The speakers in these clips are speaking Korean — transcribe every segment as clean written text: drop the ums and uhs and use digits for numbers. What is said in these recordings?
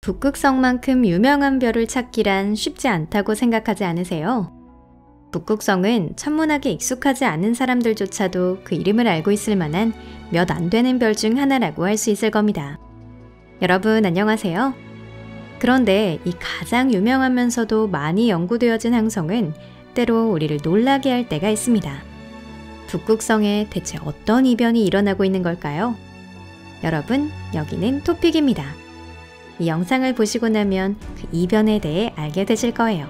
북극성만큼 유명한 별을 찾기란 쉽지 않다고 생각하지 않으세요? 북극성은 천문학에 익숙하지 않은 사람들조차도 그 이름을 알고 있을 만한 몇 안 되는 별 중 하나라고 할 수 있을 겁니다. 여러분 안녕하세요. 그런데 이 가장 유명하면서도 많이 연구되어진 행성은 때로 우리를 놀라게 할 때가 있습니다. 북극성에 대체 어떤 이변이 일어나고 있는 걸까요? 여러분, 여기는 토픽입니다. 이 영상을 보시고 나면 그 이변에 대해 알게 되실 거예요.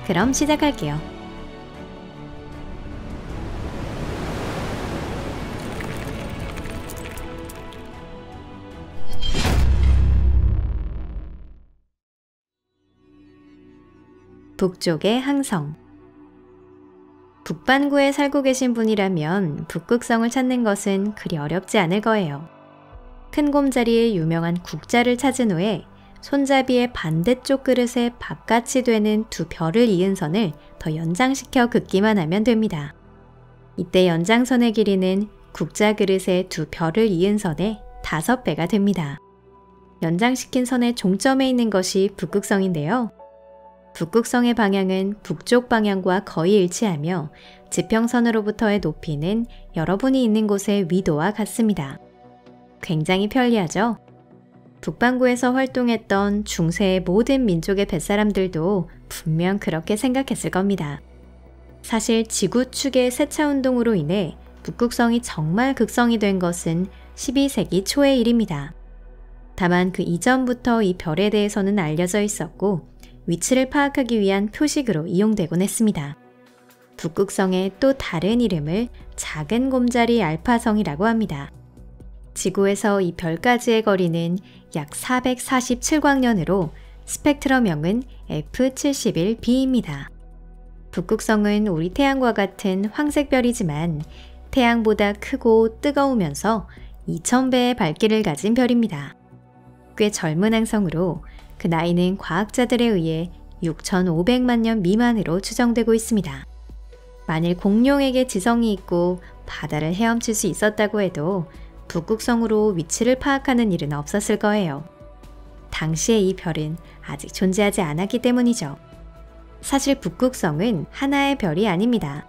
그럼 시작할게요. 북쪽의 항성. 북반구에 살고 계신 분이라면 북극성을 찾는 것은 그리 어렵지 않을 거예요. 큰 곰자리의 유명한 국자를 찾은 후에 손잡이의 반대쪽 그릇에 바깥이 되는 두 별을 이은 선을 더 연장시켜 긋기만 하면 됩니다. 이때 연장선의 길이는 국자 그릇의 두 별을 이은 선의 5배가 됩니다. 연장시킨 선의 종점에 있는 것이 북극성인데요. 북극성의 방향은 북쪽 방향과 거의 일치하며 지평선으로부터의 높이는 여러분이 있는 곳의 위도와 같습니다. 굉장히 편리하죠? 북반구에서 활동했던 중세의 모든 민족의 뱃사람들도 분명 그렇게 생각했을 겁니다. 사실 지구 축의 세차운동으로 인해 북극성이 정말 극성이 된 것은 12세기 초의 일입니다. 다만 그 이전부터 이 별에 대해서는 알려져 있었고 위치를 파악하기 위한 표식으로 이용되곤 했습니다. 북극성의 또 다른 이름을 작은 곰자리 알파성이라고 합니다. 지구에서 이 별까지의 거리는 약 447광년으로 스펙트럼명은 F71b입니다. 북극성은 우리 태양과 같은 황색별이지만 태양보다 크고 뜨거우면서 2000배의 밝기를 가진 별입니다. 꽤 젊은 행성으로 그 나이는 과학자들에 의해 6500만 년 미만으로 추정되고 있습니다. 만일 공룡에게 지성이 있고 바다를 헤엄칠 수 있었다고 해도 북극성으로 위치를 파악하는 일은 없었을 거예요. 당시에 이 별은 아직 존재하지 않았기 때문이죠. 사실 북극성은 하나의 별이 아닙니다.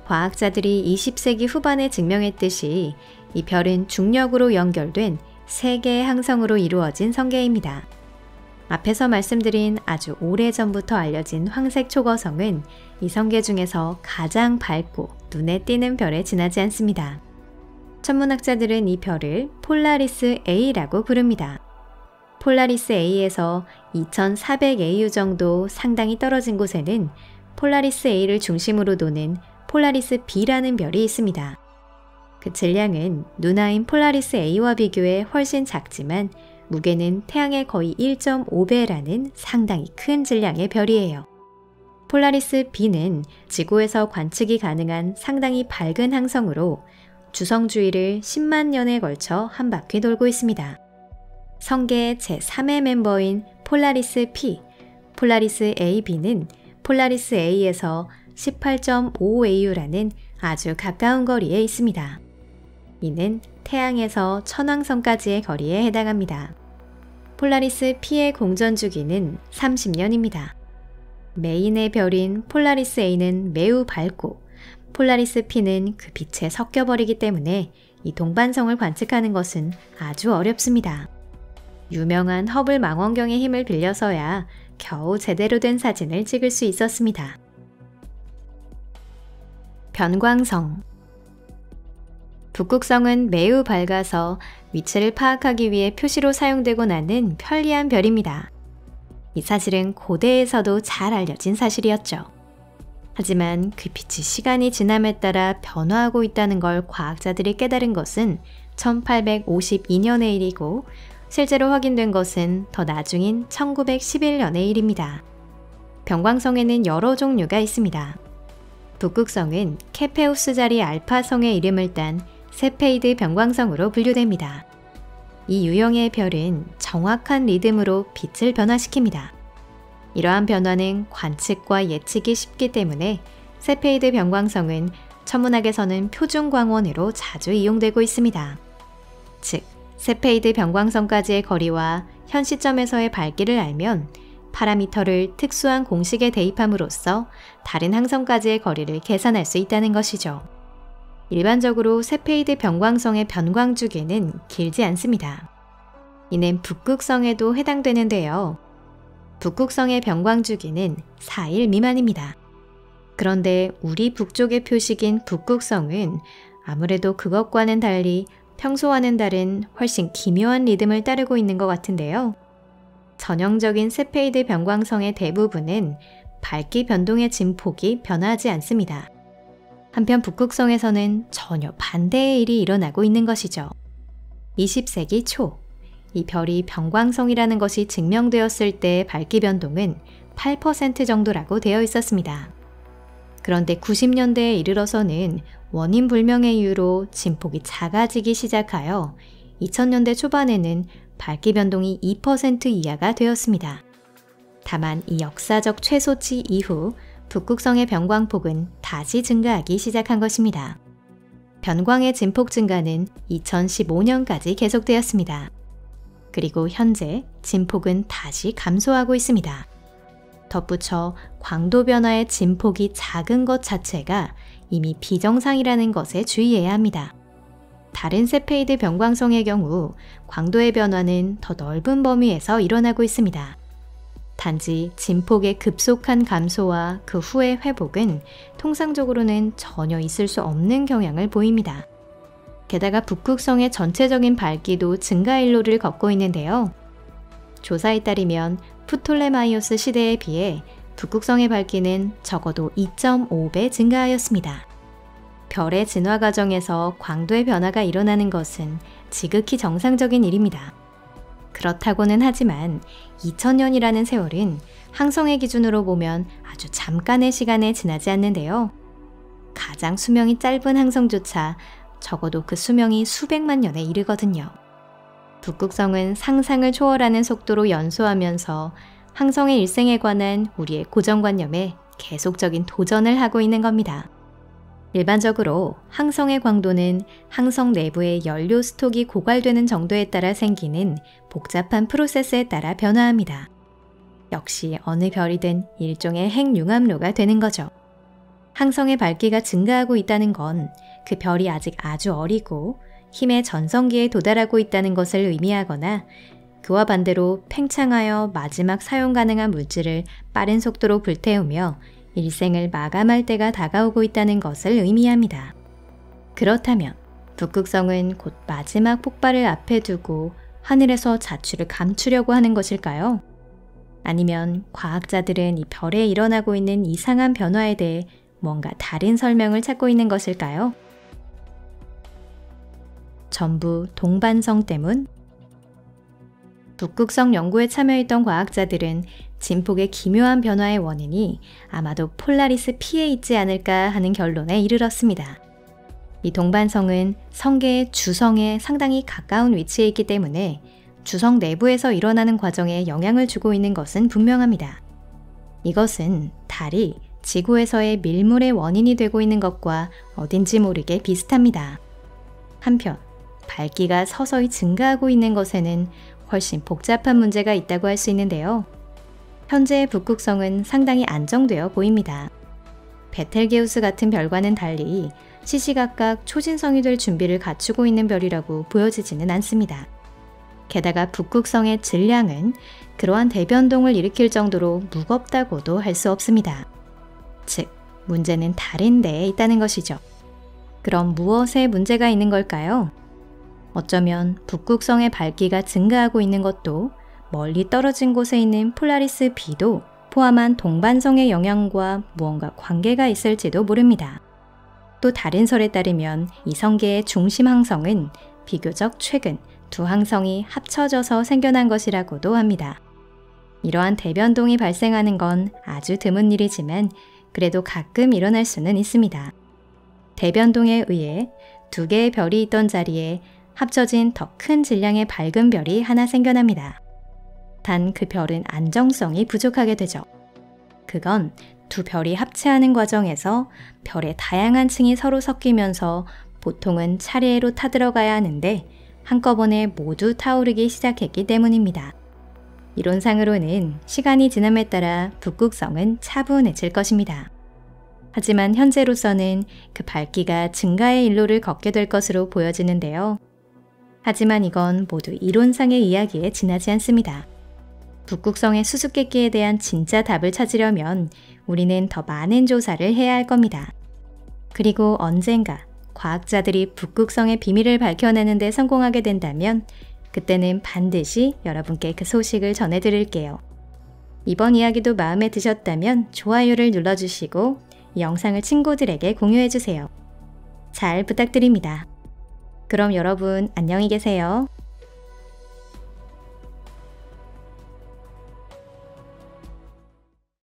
과학자들이 20세기 후반에 증명했듯이 이 별은 중력으로 연결된 3개의 항성으로 이루어진 성계입니다. 앞에서 말씀드린 아주 오래전부터 알려진 황색 초거성은 이 성계 중에서 가장 밝고 눈에 띄는 별에 지나지 않습니다. 천문학자들은 이 별을 폴라리스 A라고 부릅니다. 폴라리스 A에서 2400AU 정도 상당히 떨어진 곳에는 폴라리스 A를 중심으로 도는 폴라리스 B라는 별이 있습니다. 그 질량은 누나인 폴라리스 A와 비교해 훨씬 작지만 무게는 태양의 거의 1.5배라는 상당히 큰 질량의 별이에요. 폴라리스 B는 지구에서 관측이 가능한 상당히 밝은 항성으로 주성 주위를 10만 년에 걸쳐 한 바퀴 돌고 있습니다. 성계의 제3의 멤버인 폴라리스 P, 폴라리스 AB는 폴라리스 A에서 18.5AU라는 아주 가까운 거리에 있습니다. 이는 태양에서 천왕성까지의 거리에 해당합니다. 폴라리스 P의 공전 주기는 30년입니다. 메인의 별인 폴라리스 A는 매우 밝고 폴라리스 P는 그 빛에 섞여버리기 때문에 이 동반성을 관측하는 것은 아주 어렵습니다. 유명한 허블 망원경의 힘을 빌려서야 겨우 제대로 된 사진을 찍을 수 있었습니다. 변광성. 북극성은 매우 밝아서 위치를 파악하기 위해 표시로 사용되고 나는 편리한 별입니다. 이 사실은 고대에서도 잘 알려진 사실이었죠. 하지만 그 빛이 시간이 지남에 따라 변화하고 있다는 걸 과학자들이 깨달은 것은 1852년의 일이고 실제로 확인된 것은 더 나중인 1911년의 일입니다. 변광성에는 여러 종류가 있습니다. 북극성은 케페우스 자리 알파성의 이름을 딴 세페이드 변광성으로 분류됩니다. 이 유형의 별은 정확한 리듬으로 빛을 변화시킵니다. 이러한 변화는 관측과 예측이 쉽기 때문에 세페이드 변광성은 천문학에서는 표준광원으로 자주 이용되고 있습니다. 즉, 세페이드 변광성까지의 거리와 현 시점에서의 밝기를 알면 파라미터를 특수한 공식에 대입함으로써 다른 항성까지의 거리를 계산할 수 있다는 것이죠. 일반적으로 세페이드 변광성의 변광 주기는 길지 않습니다. 이는 북극성에도 해당되는데요. 북극성의 변광 주기는 4일 미만입니다. 그런데 우리 북쪽의 표식인 북극성은 아무래도 그것과는 달리 평소와는 다른 훨씬 기묘한 리듬을 따르고 있는 것 같은데요. 전형적인 세페이드 변광성의 대부분은 밝기 변동의 진폭이 변하지 않습니다. 한편 북극성에서는 전혀 반대의 일이 일어나고 있는 것이죠. 20세기 초, 이 별이 변광성이라는 것이 증명되었을 때의 밝기 변동은 8% 정도라고 되어 있었습니다. 그런데 90년대에 이르러서는 원인 불명의 이유로 진폭이 작아지기 시작하여 2000년대 초반에는 밝기 변동이 2% 이하가 되었습니다. 다만 이 역사적 최소치 이후 북극성의 변광폭은 다시 증가하기 시작한 것입니다. 변광의 진폭 증가는 2015년까지 계속되었습니다. 그리고 현재 진폭은 다시 감소하고 있습니다. 덧붙여 광도 변화의 진폭이 작은 것 자체가 이미 비정상이라는 것에 주의해야 합니다. 다른 세페이드 변광성의 경우 광도의 변화는 더 넓은 범위에서 일어나고 있습니다. 단지 진폭의 급속한 감소와 그 후의 회복은 통상적으로는 전혀 있을 수 없는 경향을 보입니다. 게다가 북극성의 전체적인 밝기도 증가 일로를 걷고 있는데요. 조사에 따르면 프톨레마이오스 시대에 비해 북극성의 밝기는 적어도 2.5배 증가하였습니다. 별의 진화 과정에서 광도의 변화가 일어나는 것은 지극히 정상적인 일입니다. 그렇다고는 하지만 2000년이라는 세월은 항성의 기준으로 보면 아주 잠깐의 시간에 지나지 않는데요. 가장 수명이 짧은 항성조차 적어도 그 수명이 수백만 년에 이르거든요. 북극성은 상상을 초월하는 속도로 연소하면서 항성의 일생에 관한 우리의 고정관념에 계속적인 도전을 하고 있는 겁니다. 일반적으로 항성의 광도는 항성 내부의 연료 스톡이 고갈되는 정도에 따라 생기는 복잡한 프로세스에 따라 변화합니다. 역시 어느 별이든 일종의 핵융합로가 되는 거죠. 항성의 밝기가 증가하고 있다는 건 그 별이 아직 아주 어리고 힘의 전성기에 도달하고 있다는 것을 의미하거나 그와 반대로 팽창하여 마지막 사용 가능한 물질을 빠른 속도로 불태우며 일생을 마감할 때가 다가오고 있다는 것을 의미합니다. 그렇다면 북극성은 곧 마지막 폭발을 앞에 두고 하늘에서 자취를 감추려고 하는 것일까요? 아니면 과학자들은 이 별에 일어나고 있는 이상한 변화에 대해 뭔가 다른 설명을 찾고 있는 것일까요? 전부 동반성 때문? 북극성 연구에 참여했던 과학자들은 진폭의 기묘한 변화의 원인이 아마도 폴라리스 P에 있지 않을까 하는 결론에 이르렀습니다. 이 동반성은 성계의 주성에 상당히 가까운 위치에 있기 때문에 주성 내부에서 일어나는 과정에 영향을 주고 있는 것은 분명합니다. 이것은 달이 지구에서의 밀물의 원인이 되고 있는 것과 어딘지 모르게 비슷합니다. 한편 밝기가 서서히 증가하고 있는 것에는 훨씬 복잡한 문제가 있다고 할 수 있는데요. 현재의 북극성은 상당히 안정되어 보입니다. 베텔게우스 같은 별과는 달리 시시각각 초진성이 될 준비를 갖추고 있는 별이라고 보여지지는 않습니다. 게다가 북극성의 질량은 그러한 대변동을 일으킬 정도로 무겁다고도 할 수 없습니다. 즉, 문제는 다른 데에 있다는 것이죠. 그럼 무엇에 문제가 있는 걸까요? 어쩌면 북극성의 밝기가 증가하고 있는 것도 멀리 떨어진 곳에 있는 폴라리스 B도 포함한 동반성의 영향과 무언가 관계가 있을지도 모릅니다. 또 다른 설에 따르면 이 성계의 중심 항성은 비교적 최근 두 항성이 합쳐져서 생겨난 것이라고도 합니다. 이러한 대변동이 발생하는 건 아주 드문 일이지만 그래도 가끔 일어날 수는 있습니다. 대변동에 의해 두 개의 별이 있던 자리에 합쳐진 더 큰 질량의 밝은 별이 하나 생겨납니다. 단 그 별은 안정성이 부족하게 되죠. 그건 두 별이 합체하는 과정에서 별의 다양한 층이 서로 섞이면서 보통은 차례로 타들어가야 하는데 한꺼번에 모두 타오르기 시작했기 때문입니다. 이론상으로는 시간이 지남에 따라 북극성은 차분해질 것입니다. 하지만 현재로서는 그 밝기가 증가의 일로를 걷게 될 것으로 보여지는데요. 하지만 이건 모두 이론상의 이야기에 지나지 않습니다. 북극성의 수수께끼에 대한 진짜 답을 찾으려면 우리는 더 많은 조사를 해야 할 겁니다. 그리고 언젠가 과학자들이 북극성의 비밀을 밝혀내는 데 성공하게 된다면 그때는 반드시 여러분께 그 소식을 전해드릴게요. 이번 이야기도 마음에 드셨다면 좋아요를 눌러주시고 이 영상을 친구들에게 공유해주세요. 잘 부탁드립니다. 그럼 여러분 안녕히 계세요.